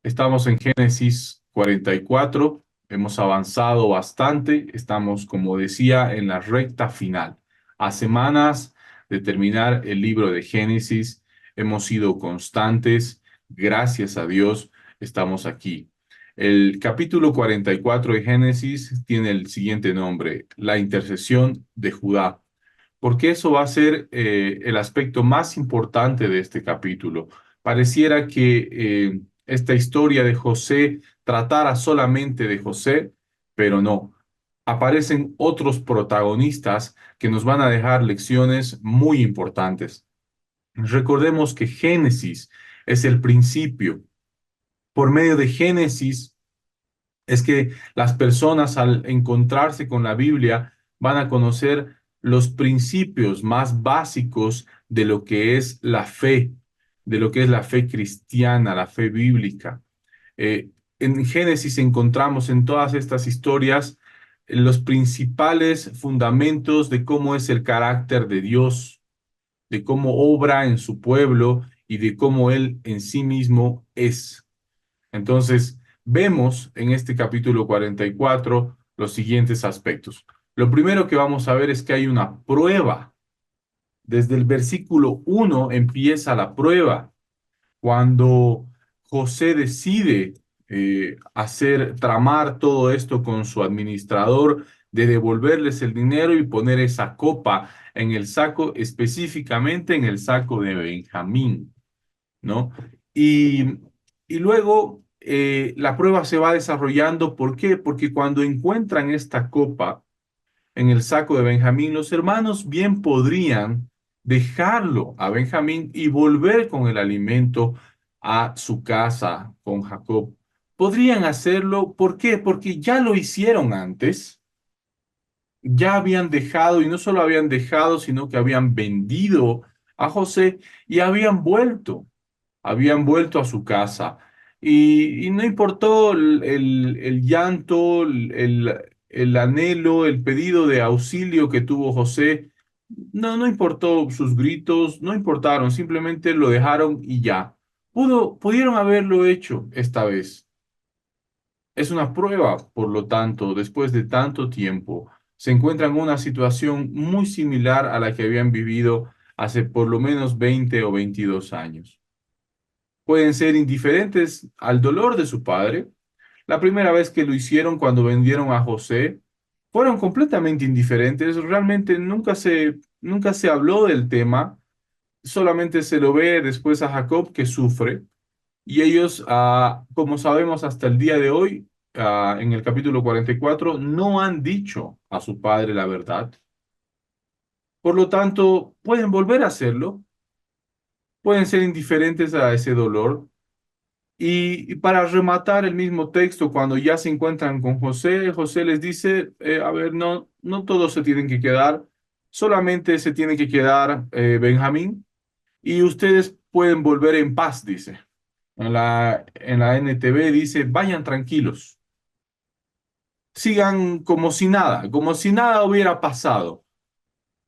Estamos en Génesis 44, hemos avanzado bastante, estamos, como decía, en la recta final. A semanas de terminar el libro de Génesis, hemos sido constantes, gracias a Dios, estamos aquí. El capítulo 44 de Génesis tiene el siguiente nombre: la intercesión de Judá, porque eso va a ser el aspecto más importante de este capítulo. Pareciera que esta historia de José tratara solamente de José, pero no. Aparecen otros protagonistas que nos van a dejar lecciones muy importantes. Recordemos que Génesis es el principio. Por medio de Génesis es que las personas, al encontrarse con la Biblia, van a conocer los principios más básicos de lo que es la fe, de lo que es la fe cristiana, la fe bíblica. En Génesis encontramos en todas estas historias los principales fundamentos de cómo es el carácter de Dios, de cómo obra en su pueblo y de cómo Él en sí mismo es. Entonces, vemos en este capítulo 44 los siguientes aspectos. Lo primero que vamos a ver es que hay una prueba. Desde el versículo 1 empieza la prueba. Cuando José decide tramar todo esto con su administrador, de devolverles el dinero y poner esa copa en el saco, específicamente en el saco de Benjamín, ¿no? Y, y luego la prueba se va desarrollando. ¿Por qué? Porque cuando encuentran esta copa en el saco de Benjamín, los hermanos bien podrían dejarlo a Benjamín y volver con el alimento a su casa con Jacob. Podrían hacerlo. ¿Por qué? Porque ya lo hicieron antes. Ya habían dejado, y no solo habían dejado, sino que habían vendido a José y habían vuelto a su casa. Y no importó el llanto, el anhelo, el pedido de auxilio que tuvo José. No, no importó sus gritos, no importaron, simplemente lo dejaron y ya. Pudieron haberlo hecho esta vez. Es una prueba, por lo tanto, después de tanto tiempo, se encuentran en una situación muy similar a la que habían vivido hace por lo menos 20 o 22 años. Pueden ser indiferentes al dolor de su padre. La primera vez que lo hicieron, cuando vendieron a José, fueron completamente indiferentes. Realmente nunca se habló del tema. Solamente se lo ve después a Jacob, que sufre. Y ellos, como sabemos hasta el día de hoy, en el capítulo 44, no han dicho a su padre la verdad. Por lo tanto, pueden volver a hacerlo. Pueden ser indiferentes a ese dolor. Y para rematar el mismo texto, cuando ya se encuentran con José, José les dice, a ver, no, no todos se tienen que quedar, solamente se tiene que quedar Benjamín, y ustedes pueden volver en paz, dice. En la NTV dice, vayan tranquilos, sigan como si nada hubiera pasado.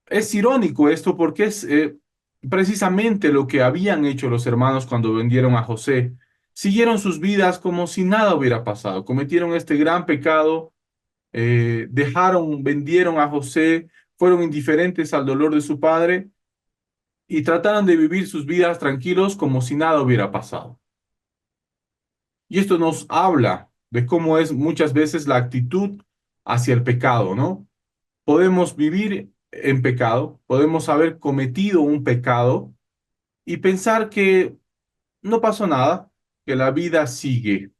Es irónico esto porque es precisamente lo que habían hecho los hermanos cuando vendieron a José. Siguieron sus vidas como si nada hubiera pasado. Cometieron este gran pecado, vendieron a José, fueron indiferentes al dolor de su padre y trataron de vivir sus vidas tranquilos como si nada hubiera pasado. Y esto nos habla de cómo es muchas veces la actitud hacia el pecado, ¿no? Podemos vivir en pecado, podemos haber cometido un pecado y pensar que no pasó nada, que la vida sigue,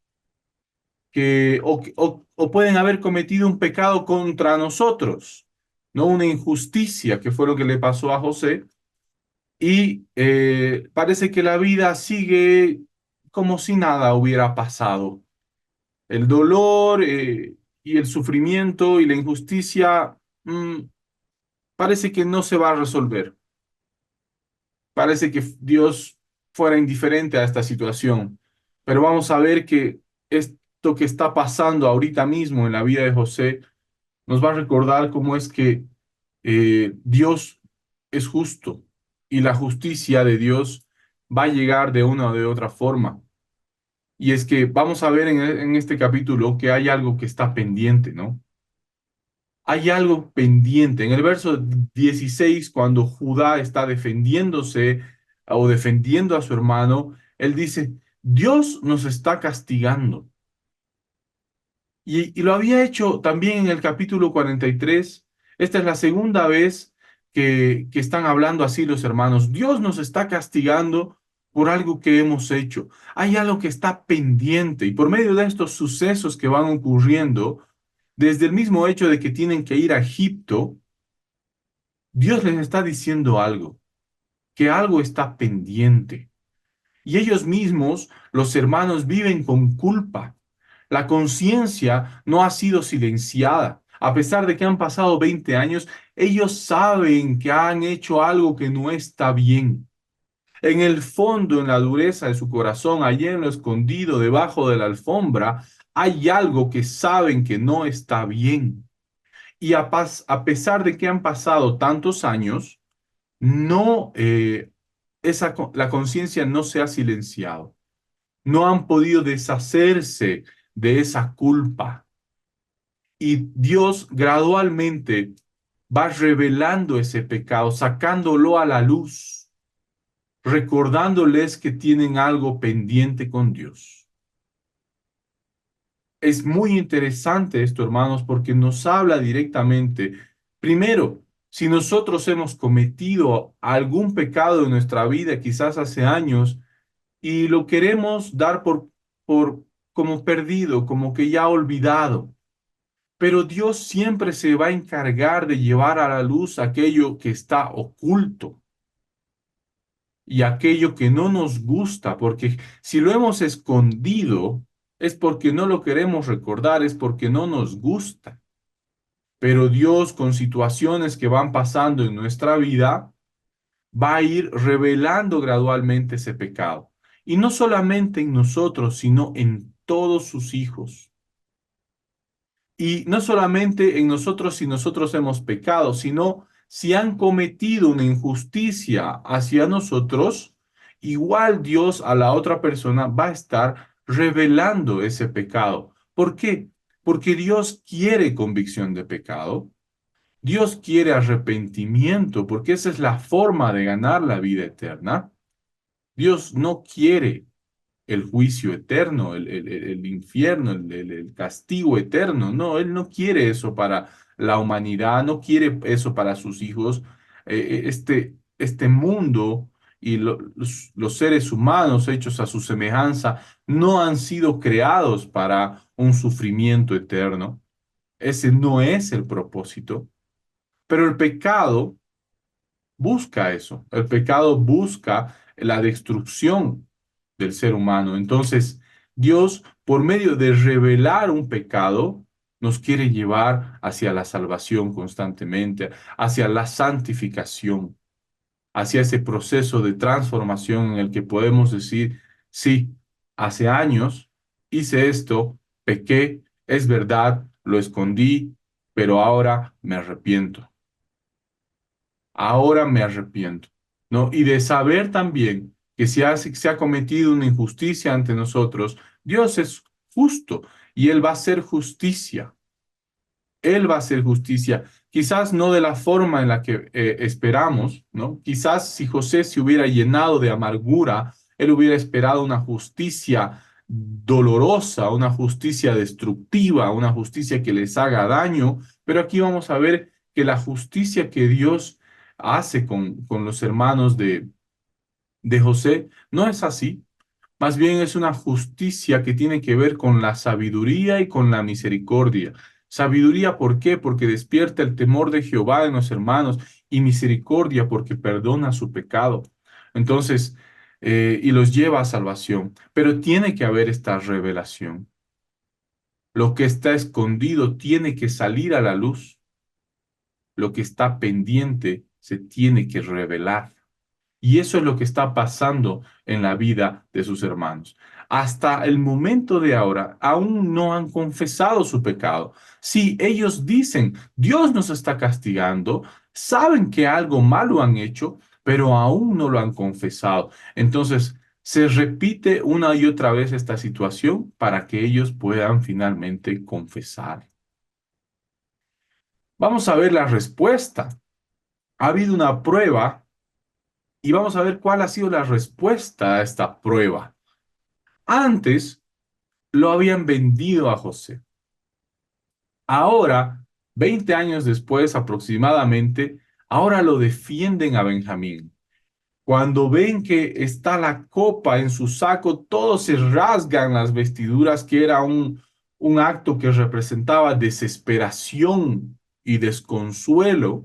o pueden haber cometido un pecado contra nosotros, no una injusticia, que fue lo que le pasó a José, y parece que la vida sigue como si nada hubiera pasado. El dolor y el sufrimiento y la injusticia parece que no se va a resolver. Parece que Dios fuera indiferente a esta situación. Pero vamos a ver que esto que está pasando ahorita mismo en la vida de José nos va a recordar cómo es que Dios es justo y la justicia de Dios va a llegar de una o de otra forma. Y es que vamos a ver en este capítulo que hay algo que está pendiente, ¿no? Hay algo pendiente. En el verso 16, cuando Judá está defendiéndose o defendiendo a su hermano, él dice, Dios nos está castigando. Y lo había hecho también en el capítulo 43. Esta es la segunda vez que están hablando así los hermanos. Dios nos está castigando por algo que hemos hecho. Hay algo que está pendiente y por medio de estos sucesos que van ocurriendo, desde el mismo hecho de que tienen que ir a Egipto, Dios les está diciendo algo, que algo está pendiente. Y ellos mismos, los hermanos, viven con culpa. La conciencia no ha sido silenciada. A pesar de que han pasado 20 años, ellos saben que han hecho algo que no está bien. En el fondo, en la dureza de su corazón, allí en lo escondido, debajo de la alfombra, hay algo que saben que no está bien. Y a pesar de que han pasado tantos años, no, la conciencia no se ha silenciado. No han podido deshacerse de esa culpa. Y Dios gradualmente va revelando ese pecado, sacándolo a la luz, recordándoles que tienen algo pendiente con Dios. Es muy interesante esto, hermanos, porque nos habla directamente, primero, si nosotros hemos cometido algún pecado en nuestra vida, quizás hace años, y lo queremos dar por como perdido, como que ya olvidado. Pero Dios siempre se va a encargar de llevar a la luz aquello que está oculto y aquello que no nos gusta, porque si lo hemos escondido, es porque no lo queremos recordar, es porque no nos gusta. Pero Dios, con situaciones que van pasando en nuestra vida, va a ir revelando gradualmente ese pecado. Y no solamente en nosotros, sino en todos sus hijos. Y no solamente en nosotros si nosotros hemos pecado, sino si han cometido una injusticia hacia nosotros, igual Dios a la otra persona va a estar revelando ese pecado. ¿Por qué? Porque Dios quiere convicción de pecado. Dios quiere arrepentimiento, porque esa es la forma de ganar la vida eterna. Dios no quiere el juicio eterno, el infierno, el castigo eterno. No, Él no quiere eso para la humanidad, no quiere eso para sus hijos. Este mundo y los seres humanos hechos a su semejanza no han sido creados para un sufrimiento eterno. Ese no es el propósito. Pero el pecado busca eso. El pecado busca la destrucción del ser humano. Entonces, Dios, por medio de revelar un pecado, nos quiere llevar hacia la salvación constantemente, hacia la santificación, hacia ese proceso de transformación en el que podemos decir, sí, hace años hice esto, pequé, es verdad, lo escondí, pero ahora me arrepiento. Ahora me arrepiento, ¿no? Y de saber también que se ha cometido una injusticia ante nosotros, Dios es justo y Él va a hacer justicia. Él va a hacer justicia, quizás no de la forma en la que esperamos, ¿no? Quizás si José se hubiera llenado de amargura, él hubiera esperado una justicia dolorosa, una justicia destructiva, una justicia que les haga daño, pero aquí vamos a ver que la justicia que Dios hace con los hermanos de José no es así. Más bien es una justicia que tiene que ver con la sabiduría y con la misericordia. Sabiduría, ¿por qué? Porque despierta el temor de Jehová en los hermanos y misericordia porque perdona su pecado. Entonces, y los lleva a salvación. Pero tiene que haber esta revelación. Lo que está escondido tiene que salir a la luz. Lo que está pendiente se tiene que revelar. Y eso es lo que está pasando en la vida de sus hermanos. Hasta el momento de ahora, aún no han confesado su pecado. Si ellos dicen, Dios nos está castigando, saben que algo malo han hecho, pero aún no lo han confesado. Entonces, Se repite una y otra vez esta situación para que ellos puedan finalmente confesar. Vamos a ver la respuesta. Ha habido una prueba y vamos a ver cuál ha sido la respuesta a esta prueba. Antes lo habían vendido a José. Ahora, 20 años después aproximadamente, ahora lo defienden a Benjamín. Cuando ven que está la copa en su saco, todos se rasgan las vestiduras, que era un acto que representaba desesperación y desconsuelo.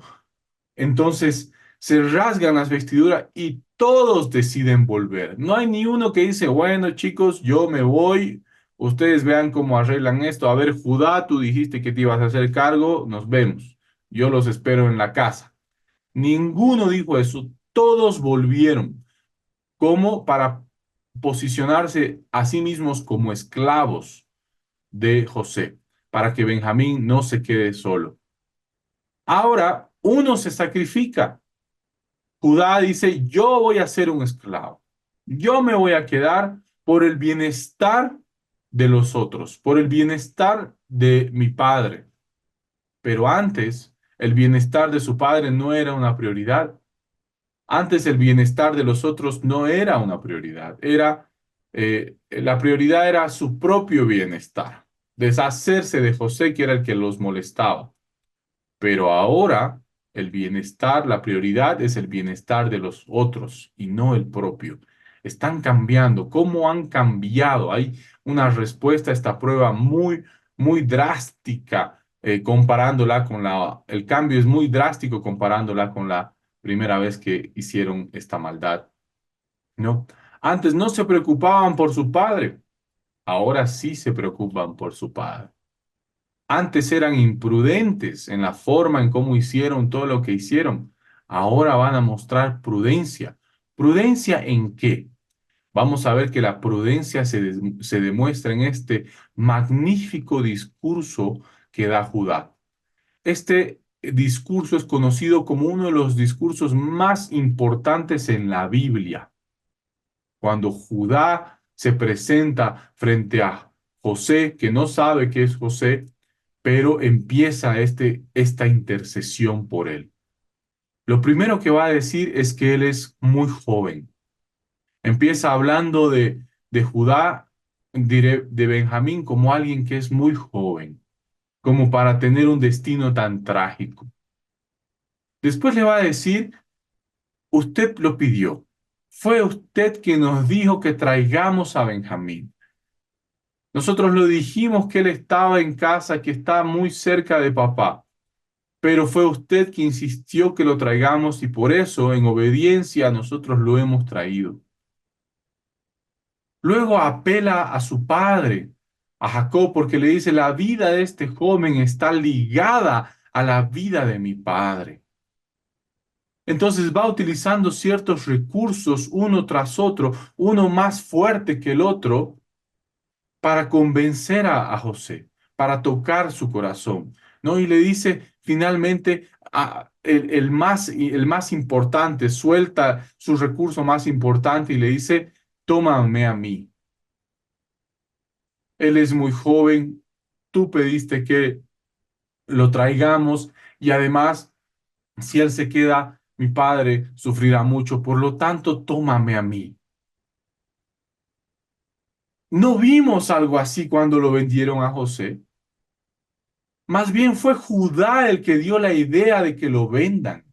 Entonces se rasgan las vestiduras y todos deciden volver. No hay ni uno que dice, bueno, chicos, yo me voy, ustedes vean cómo arreglan esto. A ver, Judá, tú dijiste que te ibas a hacer cargo, nos vemos. Yo los espero en la casa. Ninguno dijo eso, todos volvieron como para posicionarse a sí mismos como esclavos de José, para que Benjamín no se quede solo. Ahora uno se sacrifica. Judá dice, yo voy a ser un esclavo. Yo me voy a quedar por el bienestar de los otros, por el bienestar de mi padre. Pero antes, el bienestar de su padre no era una prioridad. Antes el bienestar de los otros no era una prioridad. La prioridad era su propio bienestar. Deshacerse de José, que era el que los molestaba. Pero ahora el bienestar, la prioridad es el bienestar de los otros y no el propio. Están cambiando. ¿Cómo han cambiado? Hay una respuesta a esta prueba muy drástica, comparándola con el cambio es muy drástico comparándola con la primera vez que hicieron esta maldad, ¿no? Antes no se preocupaban por su padre, ahora sí se preocupan por su padre. Antes eran imprudentes en la forma en cómo hicieron todo lo que hicieron. Ahora van a mostrar prudencia. ¿Prudencia en qué? Vamos a ver que la prudencia se demuestra en este magnífico discurso que da Judá. Este discurso es conocido como uno de los discursos más importantes en la Biblia. Cuando Judá se presenta frente a José, que no sabe qué es José, pero empieza esta intercesión por él. Lo primero que va a decir es que él es muy joven. Empieza hablando de Judá, diré, de Benjamín como alguien que es muy joven, como para tener un destino tan trágico. Después le va a decir, usted lo pidió. Fue usted quien nos dijo que traigamos a Benjamín. Nosotros lo dijimos que él estaba en casa, que está muy cerca de papá. Pero fue usted quien insistió que lo traigamos y por eso, en obediencia, nosotros lo hemos traído. Luego apela a su padre, a Jacob, porque le dice, la vida de este joven está ligada a la vida de mi padre. Entonces va utilizando ciertos recursos uno tras otro, uno más fuerte que el otro, para convencer a José, para tocar su corazón, ¿no? Y le dice finalmente el más importante, suelta su recurso más importante y le dice, tómame a mí. Él es muy joven, tú pediste que lo traigamos y además, si él se queda, mi padre sufrirá mucho, por lo tanto, tómame a mí. ¿No vimos algo así cuando lo vendieron a José? Más bien fue Judá el que dio la idea de que lo vendan.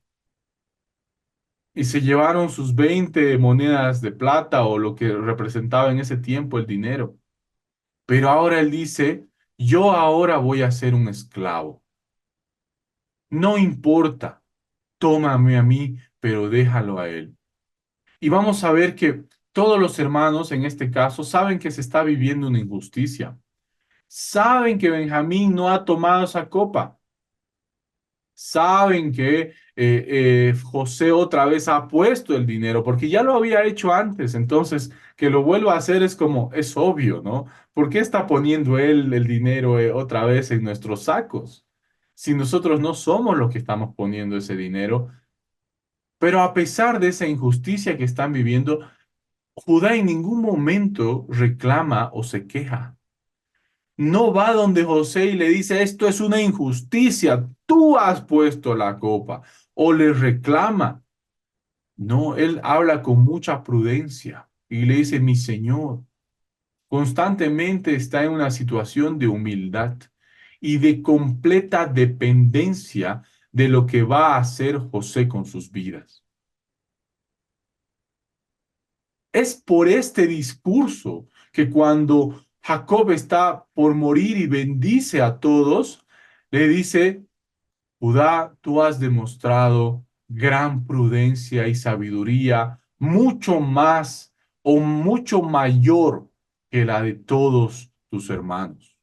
Y se llevaron sus 20 monedas de plata o lo que representaba en ese tiempo el dinero. Pero ahora él dice, yo ahora voy a ser un esclavo. No importa, tómame a mí, pero déjalo a él. Y vamos a ver que todos los hermanos en este caso saben que se está viviendo una injusticia. Saben que Benjamín no ha tomado esa copa. Saben que José otra vez ha puesto el dinero, porque ya lo había hecho antes, entonces que lo vuelva a hacer es como, es obvio, ¿no? ¿Por qué está poniendo él el dinero otra vez en nuestros sacos? Si nosotros no somos los que estamos poniendo ese dinero, pero a pesar de esa injusticia que están viviendo, Judá en ningún momento reclama o se queja. No va donde José y le dice, esto es una injusticia, tú has puesto la copa, o le reclama. No, él habla con mucha prudencia y le dice, mi señor, constantemente está en una situación de humildad y de completa dependencia de lo que va a hacer José con sus vidas. Es por este discurso que cuando Jacob está por morir y bendice a todos, le dice, Judá, tú has demostrado gran prudencia y sabiduría, mucho más o mucho mayor que la de todos tus hermanos.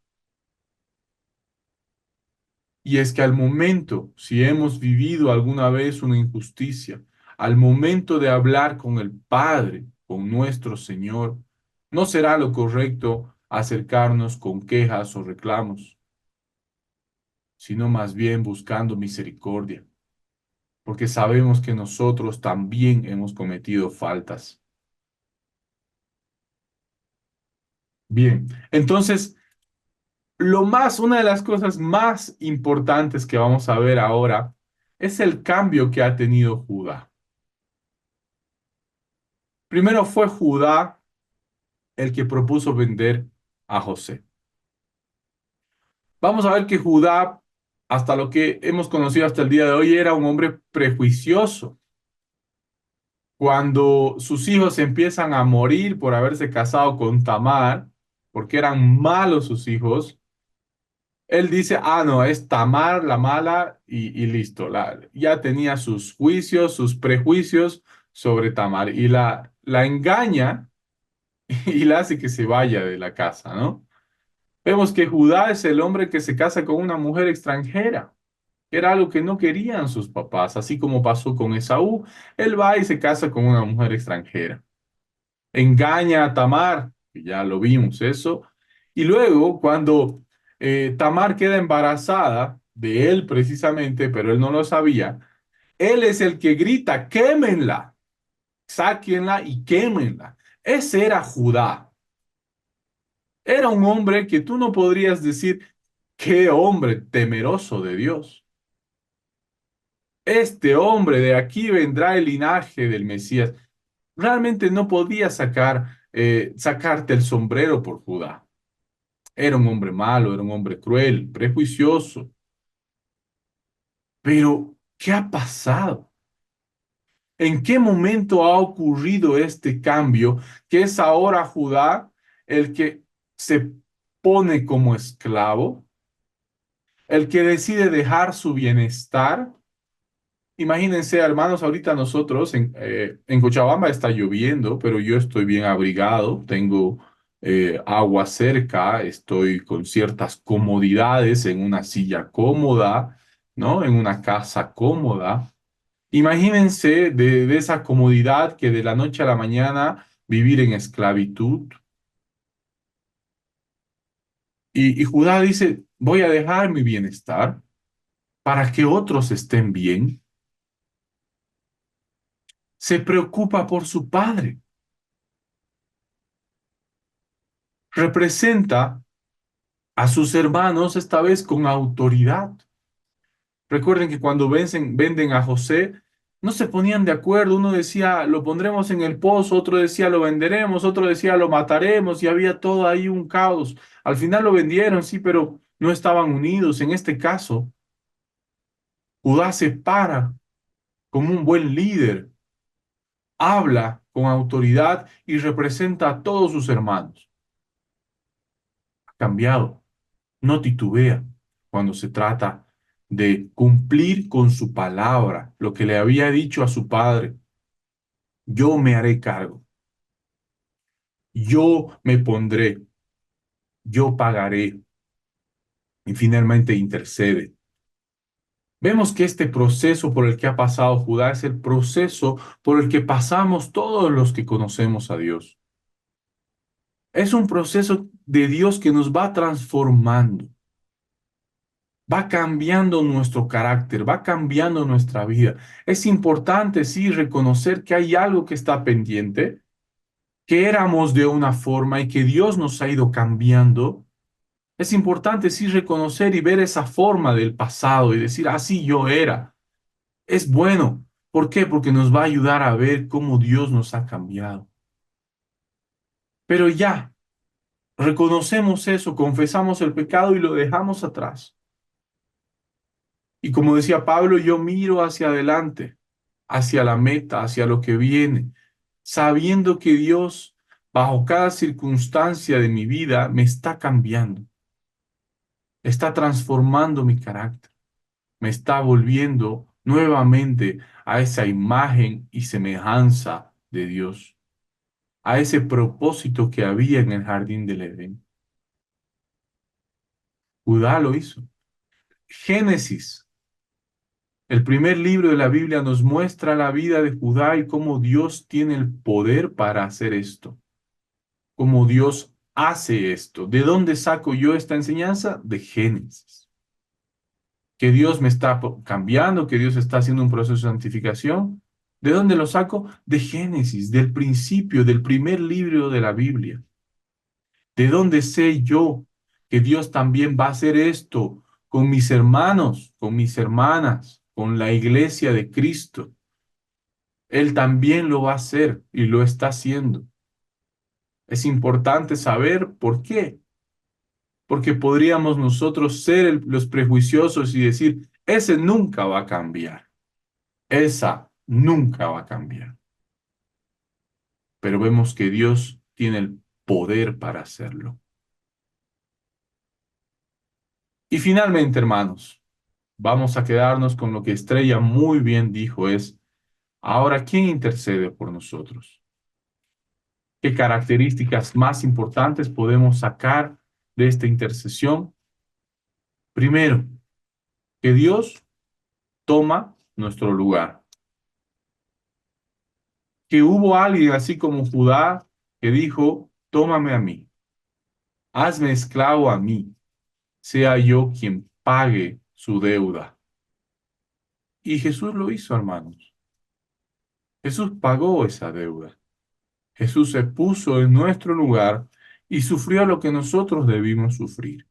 Y es que al momento, si hemos vivido alguna vez una injusticia, al momento de hablar con el Padre, con nuestro Señor, no será lo correcto acercarnos con quejas o reclamos, sino más bien buscando misericordia, porque sabemos que nosotros también hemos cometido faltas. Bien, entonces, una de las cosas más importantes que vamos a ver ahora es el cambio que ha tenido Judá. Primero fue Judá el que propuso vender a José. Vamos a ver que Judá, hasta lo que hemos conocido hasta el día de hoy, era un hombre prejuicioso. Cuando sus hijos empiezan a morir por haberse casado con Tamar, porque eran malos sus hijos, él dice, ah, no, es Tamar la mala y listo. Ya tenía sus juicios, sus prejuicios sobre Tamar y la engaña y la hace que se vaya de la casa, ¿no? Vemos que Judá es el hombre que se casa con una mujer extranjera. Era algo que no querían sus papás, así como pasó con Esaú. Él va y se casa con una mujer extranjera. Engaña a Tamar, que ya lo vimos eso. Y luego, cuando Tamar queda embarazada de él precisamente, pero él no lo sabía, él es el que grita, quémenla, sáquenla y quémenla. Ese era Judá. Era un hombre que tú no podrías decir, qué hombre temeroso de Dios. Este hombre de aquí vendrá el linaje del Mesías. Realmente no podía sacarte el sombrero por Judá. Era un hombre malo, era un hombre cruel, prejuicioso. Pero, ¿qué ha pasado? ¿En qué momento ha ocurrido este cambio que es ahora Judá el que se pone como esclavo, el que decide dejar su bienestar? Imagínense, hermanos, ahorita nosotros en Cochabamba está lloviendo, pero yo estoy bien abrigado, tengo agua cerca, estoy con ciertas comodidades en una silla cómoda, ¿no? En una casa cómoda. Imagínense de esa comodidad que de la noche a la mañana vivir en esclavitud. Y Judá dice, voy a dejar mi bienestar para que otros estén bien. Se preocupa por su padre. Representa a sus hermanos, esta vez con autoridad. Recuerden que cuando venden a José, no se ponían de acuerdo. Uno decía, lo pondremos en el pozo, otro decía, lo venderemos, otro decía, lo mataremos, y había todo ahí un caos. Al final lo vendieron, sí, pero no estaban unidos. En este caso, Judá se para como un buen líder, habla con autoridad y representa a todos sus hermanos. Ha cambiado. No titubea cuando se trata de cumplir con su palabra, lo que le había dicho a su padre. Yo me haré cargo, yo me pondré, yo pagaré y finalmente intercede. Vemos que este proceso por el que ha pasado Judá es el proceso por el que pasamos todos los que conocemos a Dios. Es un proceso de Dios que nos va transformando. Va cambiando nuestro carácter, va cambiando nuestra vida. Es importante, sí, reconocer que hay algo que está pendiente, que éramos de una forma y que Dios nos ha ido cambiando, es importante sí reconocer y ver esa forma del pasado y decir, así yo era. Es bueno. ¿Por qué? Porque nos va a ayudar a ver cómo Dios nos ha cambiado. Pero ya, reconocemos eso, confesamos el pecado y lo dejamos atrás. Y como decía Pablo, yo miro hacia adelante, hacia la meta, hacia lo que viene, sabiendo que Dios, bajo cada circunstancia de mi vida, me está cambiando, está transformando mi carácter, me está volviendo nuevamente a esa imagen y semejanza de Dios, a ese propósito que había en el jardín del Edén. Judá lo hizo. Génesis, el primer libro de la Biblia, nos muestra la vida de Judá y cómo Dios tiene el poder para hacer esto, cómo Dios hace esto. ¿De dónde saco yo esta enseñanza? De Génesis. Que Dios me está cambiando, que Dios está haciendo un proceso de santificación. ¿De dónde lo saco? De Génesis, del principio, del primer libro de la Biblia. ¿De dónde sé yo que Dios también va a hacer esto con mis hermanos, con mis hermanas, con la iglesia de Cristo? Él también lo va a hacer y lo está haciendo. Es importante saber por qué, porque podríamos nosotros ser los prejuiciosos y decir, ese nunca va a cambiar, esa nunca va a cambiar. Pero vemos que Dios tiene el poder para hacerlo. Y finalmente, hermanos, vamos a quedarnos con lo que Estrella muy bien dijo es, ahora, ¿quién intercede por nosotros? ¿Qué características más importantes podemos sacar de esta intercesión? Primero, que Dios toma nuestro lugar. Que hubo alguien así como Judá que dijo, tómame a mí, hazme esclavo a mí, sea yo quien pague su deuda. Y Jesús lo hizo, hermanos. Jesús pagó esa deuda. Jesús se puso en nuestro lugar y sufrió lo que nosotros debimos sufrir.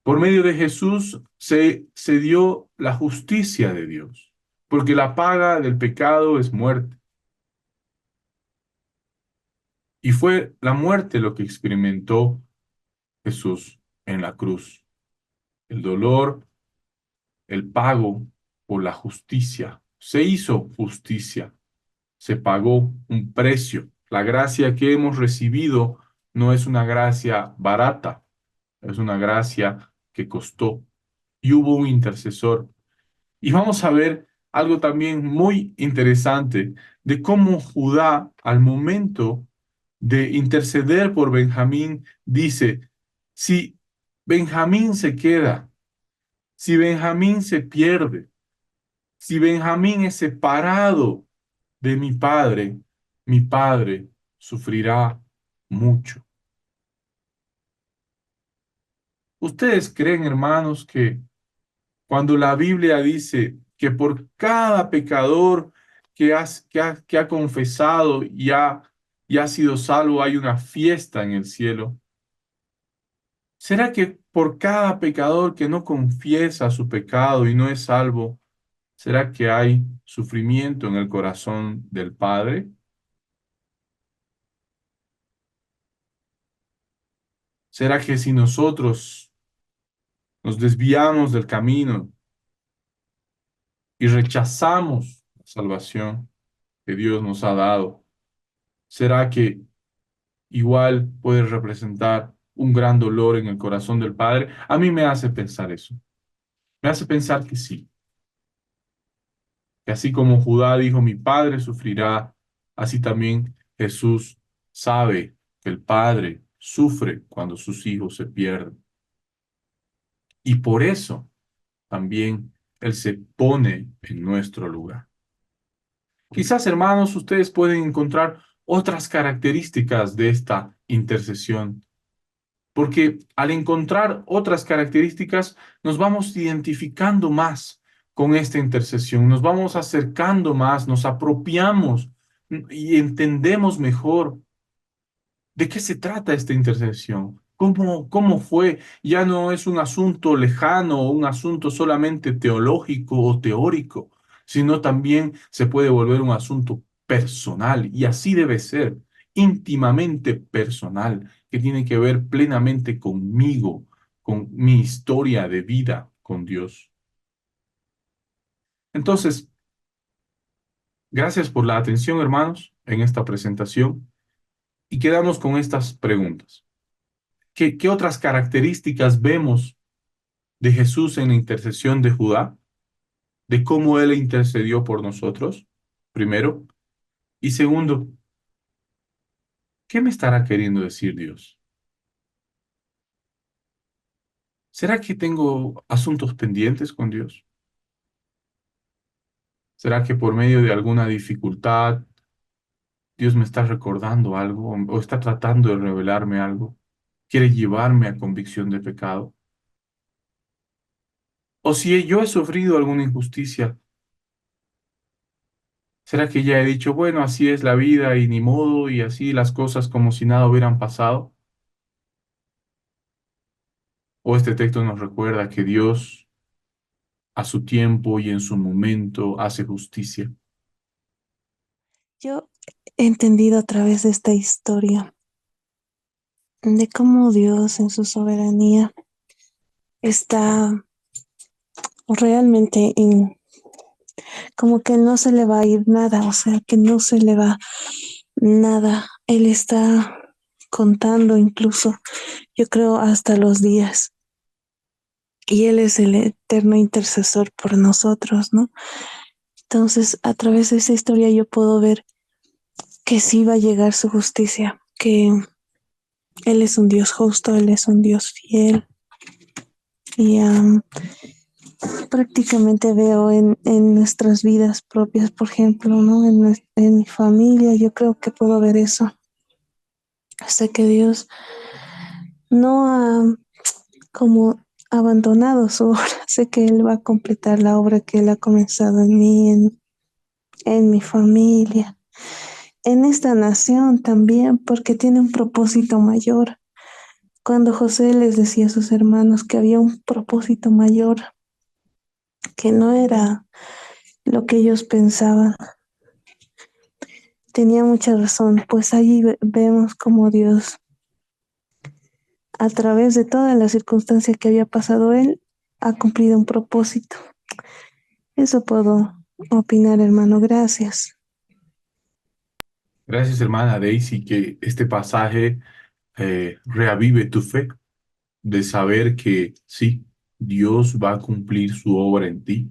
Por medio de Jesús se dio la justicia de Dios, porque la paga del pecado es muerte. Y fue la muerte lo que experimentó Jesús en la cruz. El dolor, el pago por la justicia. Se hizo justicia, se pagó un precio. La gracia que hemos recibido no es una gracia barata, es una gracia que costó. Y hubo un intercesor. Y vamos a ver algo también muy interesante de cómo Judá, al momento de interceder por Benjamín, dice, si Benjamín se queda, si Benjamín se pierde, si Benjamín es separado de mi padre sufrirá mucho. ¿Ustedes creen, hermanos, que cuando la Biblia dice que por cada pecador que ha confesado y ha sido salvo hay una fiesta en el cielo? ¿Será que por cada pecador que no confiesa su pecado y no es salvo, será que hay sufrimiento en el corazón del Padre? ¿Será que si nosotros nos desviamos del camino y rechazamos la salvación que Dios nos ha dado, será que igual puede representar un gran dolor en el corazón del Padre? A mí me hace pensar eso. Me hace pensar que sí, que así como Judá dijo, mi Padre sufrirá, así también Jesús sabe que el Padre sufre cuando sus hijos se pierden. Y por eso también Él se pone en nuestro lugar. Quizás, hermanos, ustedes pueden encontrar otras características de esta intercesión, porque al encontrar otras características nos vamos identificando más con esta intercesión, nos vamos acercando más, nos apropiamos y entendemos mejor de qué se trata esta intercesión. ¿Cómo fue? Ya no es un asunto lejano o un asunto solamente teológico o teórico, sino también se puede volver un asunto personal y así debe ser, íntimamente personal, que tiene que ver plenamente conmigo, con mi historia de vida con Dios. Entonces, gracias por la atención, hermanos, en esta presentación y quedamos con estas preguntas. ¿Qué otras características vemos de Jesús en la intercesión de Judá? De cómo Él intercedió por nosotros, primero. Y segundo, ¿qué me estará queriendo decir Dios? ¿Será que tengo asuntos pendientes con Dios? ¿Será que por medio de alguna dificultad Dios me está recordando algo o está tratando de revelarme algo? ¿Quiere llevarme a convicción de pecado? O si yo he sufrido alguna injusticia, ¿será que ya he dicho, bueno, así es la vida y ni modo y así las cosas como si nada hubieran pasado? ¿O este texto nos recuerda que Dios a su tiempo y en su momento hace justicia? Yo he entendido a través de esta historia de cómo Dios en su soberanía está realmente como que no se le va a ir nada, o sea, que no se le va nada. Él está contando incluso, yo creo, hasta los días. Y Él es el eterno intercesor por nosotros, ¿no? Entonces, a través de esa historia yo puedo ver que sí va a llegar su justicia, que Él es un Dios justo, Él es un Dios fiel. Y prácticamente veo en nuestras vidas propias, por ejemplo, ¿no? En mi familia, yo creo que puedo ver eso. Sé que Dios no ha como abandonado su obra. Sé que Él va a completar la obra que Él ha comenzado en mí, en mi familia, en esta nación también, porque tiene un propósito mayor. Cuando José les decía a sus hermanos que había un propósito mayor, que no era lo que ellos pensaban, tenía mucha razón, pues allí vemos como Dios, a través de todas las circunstancias que había pasado él, ha cumplido un propósito. Eso puedo opinar, hermano. Gracias. Gracias, hermana Daisy, que este pasaje reavive tu fe de saber que sí, Dios va a cumplir su obra en ti,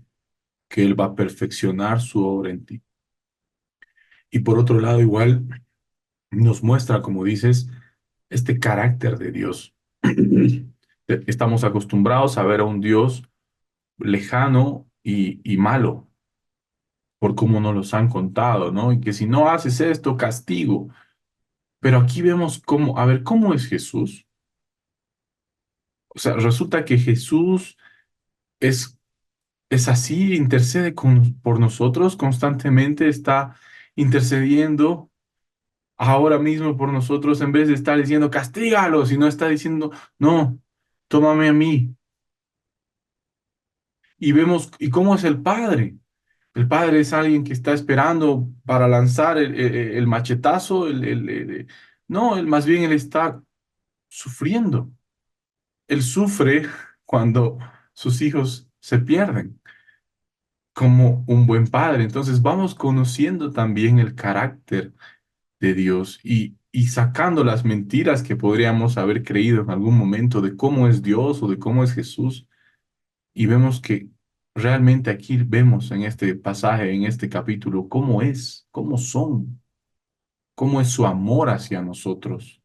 que Él va a perfeccionar su obra en ti. Y por otro lado, igual nos muestra, como dices, este carácter de Dios. Estamos acostumbrados a ver a un Dios lejano y malo, por cómo nos los han contado, ¿no? Y que si no haces esto, castigo. Pero aquí vemos cómo, a ver, ¿cómo es Jesús? O sea, resulta que Jesús es, es así, intercede por nosotros constantemente, está intercediendo ahora mismo por nosotros en vez de estar diciendo, castígalos, y no está diciendo, no, tómame a mí. Y vemos, ¿y cómo es el Padre? El Padre es alguien que está esperando para lanzar el machetazo, no, más bien él está sufriendo. Él sufre cuando sus hijos se pierden, como un buen padre. Entonces vamos conociendo también el carácter de Dios y sacando las mentiras que podríamos haber creído en algún momento de cómo es Dios o de cómo es Jesús. Y vemos que realmente aquí vemos en este pasaje, en este capítulo, cómo es, cómo son, cómo es su amor hacia nosotros.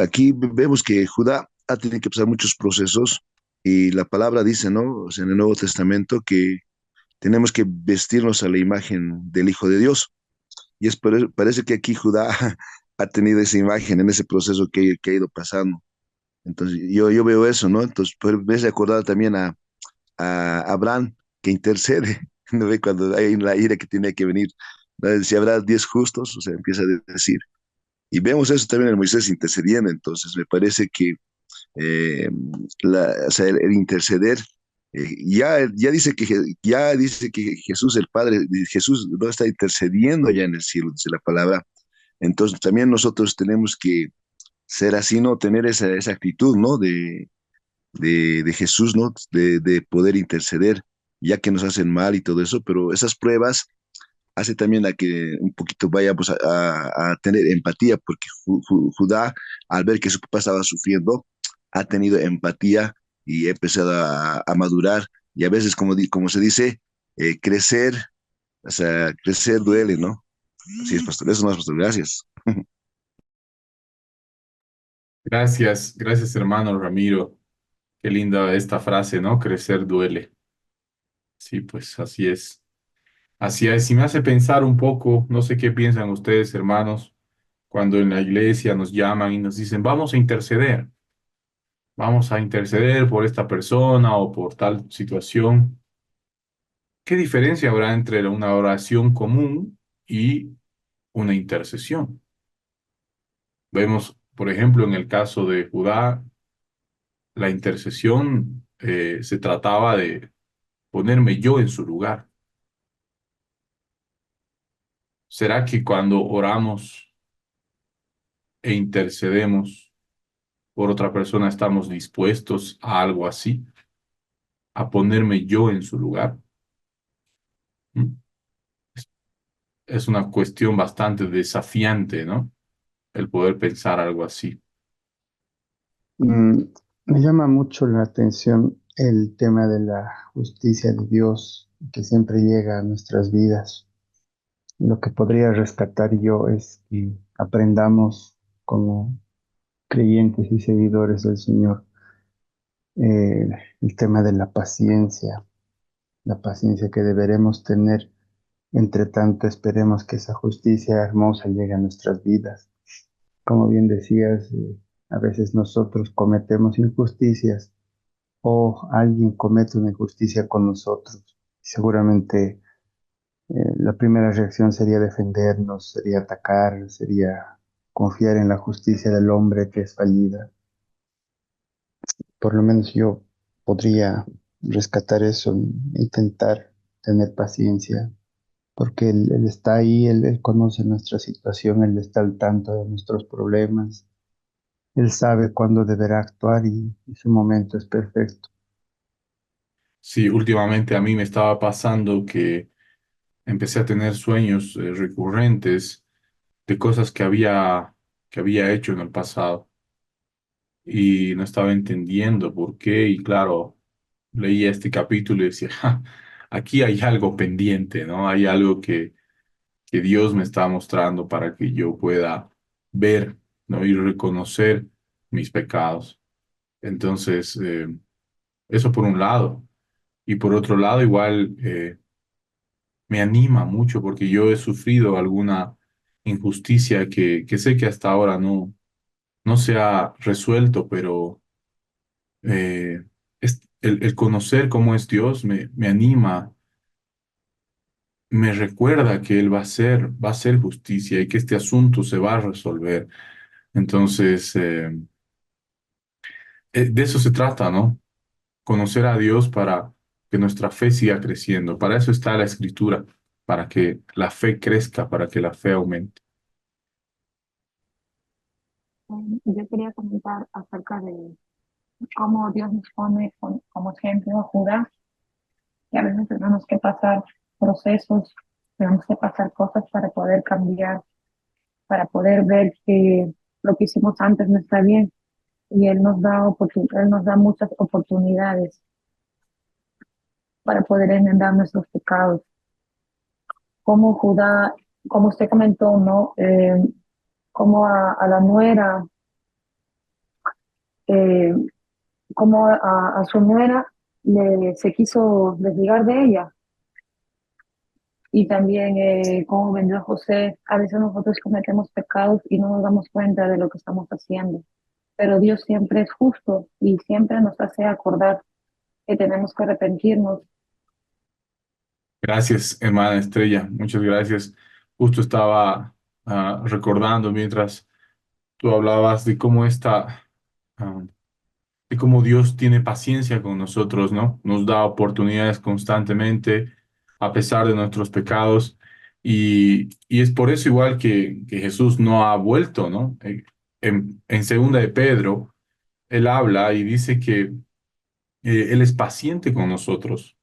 Aquí vemos que Judá ha tenido que pasar muchos procesos y la palabra dice, ¿no? O sea, en el Nuevo Testamento que tenemos que vestirnos a la imagen del Hijo de Dios. Y parece que aquí Judá ha tenido esa imagen en ese proceso que ha ido pasando. Entonces, yo veo eso, ¿no? Entonces, me hace acordar también a Abraham que intercede, ¿no ve? Cuando hay la ira que tiene que venir Si habrá 10 justos, o sea, empieza a decir. Y vemos eso también en Moisés intercediendo, entonces me parece que eh, o sea, el interceder, ya dice ya dice que Jesús, el Padre, Jesús no está intercediendo ya en el cielo, dice la palabra. Entonces también nosotros tenemos que ser así, ¿no? Tener esa actitud, ¿no? De Jesús, ¿no? De poder interceder, ya que nos hacen mal y todo eso, pero esas pruebas hace también a que un poquito vayamos a tener empatía, porque Judá, al ver que su papá estaba sufriendo, ha tenido empatía y ha empezado a madurar. Y a veces, como se dice, crecer, o sea, crecer duele, ¿no? Así es, pastor. Eso no es, pastor. Gracias. Gracias, gracias hermano Ramiro. Qué linda esta frase, ¿no? Crecer duele. Sí, pues así es. Así es. Y me hace pensar un poco, no sé qué piensan ustedes, hermanos, cuando en la iglesia nos llaman y nos dicen, vamos a interceder por esta persona o por tal situación. ¿Qué diferencia habrá entre una oración común y una intercesión? Vemos, por ejemplo, en el caso de Judá, la intercesión se trataba de ponerme yo en su lugar. ¿Será que cuando oramos e intercedemos por otra persona estamos dispuestos a algo así, a ponerme yo en su lugar? ¿Mm? Es una cuestión bastante desafiante, ¿no? El poder pensar algo así. Mm, Me llama mucho la atención el tema de la justicia de Dios que siempre llega a nuestras vidas. Lo que podría rescatar yo es que aprendamos como creyentes y seguidores del Señor eh, el tema de la paciencia que deberemos tener. Entre tanto, esperemos que esa justicia hermosa llegue a nuestras vidas. Como bien decías, a veces nosotros cometemos injusticias o alguien comete una injusticia con nosotros. Seguramente la primera reacción sería defendernos, sería atacar, sería confiar en la justicia del hombre que es fallida. Por lo menos yo podría rescatar eso, intentar tener paciencia, porque él está ahí, él conoce nuestra situación, Él está al tanto de nuestros problemas, Él sabe cuándo deberá actuar y su momento es perfecto. Sí, últimamente a mí me estaba pasando que empecé a tener sueños recurrentes de cosas que había hecho en el pasado y no estaba entendiendo por qué. Y claro, leía este capítulo y decía, "Ja, aquí hay algo pendiente, ¿no? Hay algo que Dios me está mostrando para que yo pueda ver, ¿no? Y reconocer mis pecados". Entonces, eso por un lado. Y por otro lado, igual me anima mucho porque yo he sufrido alguna injusticia que sé que hasta ahora no se ha resuelto, pero el conocer cómo es Dios me anima, me recuerda que Él va a hacer justicia y que este asunto se va a resolver. Entonces, de eso se trata, ¿no? Conocer a Dios para que nuestra fe siga creciendo. Para eso está la Escritura, para que la fe crezca, para que la fe aumente. Yo quería comentar acerca de cómo Dios nos pone como ejemplo a Judá, que a veces tenemos que pasar procesos, tenemos que pasar cosas para poder cambiar, para poder ver que lo que hicimos antes no está bien. Y Él nos da muchas oportunidades para poder enmendar nuestros pecados. Como Judá, como usted comentó, ¿no? Como a la nuera, eh, como a su nuera se quiso desligar de ella. Y también cómo vendió a José. A veces nosotros cometemos pecados y no nos damos cuenta de lo que estamos haciendo. Pero Dios siempre es justo y siempre nos hace acordar que tenemos que arrepentirnos. Gracias, hermana Estrella. Muchas gracias Justo estaba recordando mientras tú hablabas de cómo ah, de cómo Dios tiene paciencia con nosotros, ¿no? Nos da oportunidades constantemente a pesar de nuestros pecados. Y es por eso igual que Jesús no ha vuelto, ¿no? En segunda de Pedro, él habla y dice que Él es paciente con nosotros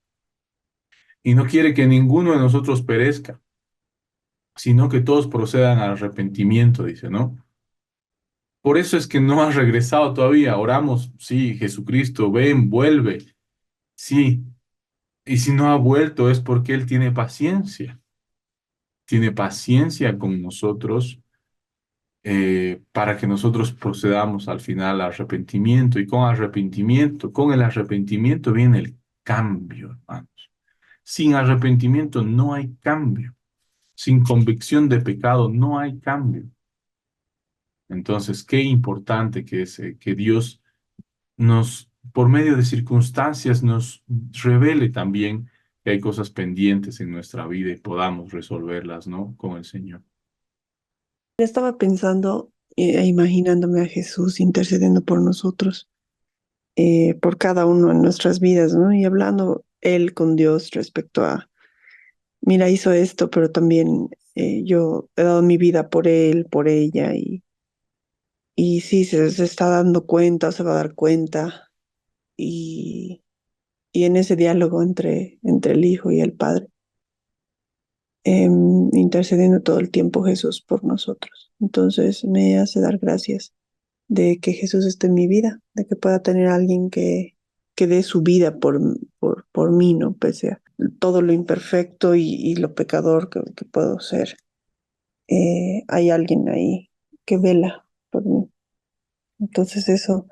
y no quiere que ninguno de nosotros perezca, sino que todos procedan al arrepentimiento, dice, ¿no? Por eso es que no has regresado todavía. Oramos, sí, Jesucristo, ven, vuelve, sí. Y si no ha vuelto es porque Él tiene paciencia con nosotros para que nosotros procedamos al final al arrepentimiento. Y con el arrepentimiento viene el cambio, hermanos. Sin arrepentimiento no hay cambio. Sin convicción de pecado no hay cambio. Entonces, qué importante que es que Dios por medio de circunstancias, nos revele también que hay cosas pendientes en nuestra vida y podamos resolverlas, ¿no? Con el Señor. Estaba pensando e imaginándome a Jesús intercediendo por nosotros, por cada uno en nuestras vidas, ¿no? Y hablando Él con Dios respecto a, mira, hizo esto, pero también yo he dado mi vida por Él, por ella, y sí, se está dando cuenta, o se va a dar cuenta, y, y en ese diálogo entre el Hijo y el Padre, intercediendo todo el tiempo Jesús por nosotros. Entonces me hace dar gracias de que Jesús esté en mi vida, de que pueda tener a alguien que dé su vida por mí, ¿no? Pese a todo lo imperfecto y lo pecador que puedo ser. Hay alguien ahí que vela por mí. Entonces eso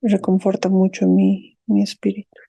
reconforta mucho mi espíritu.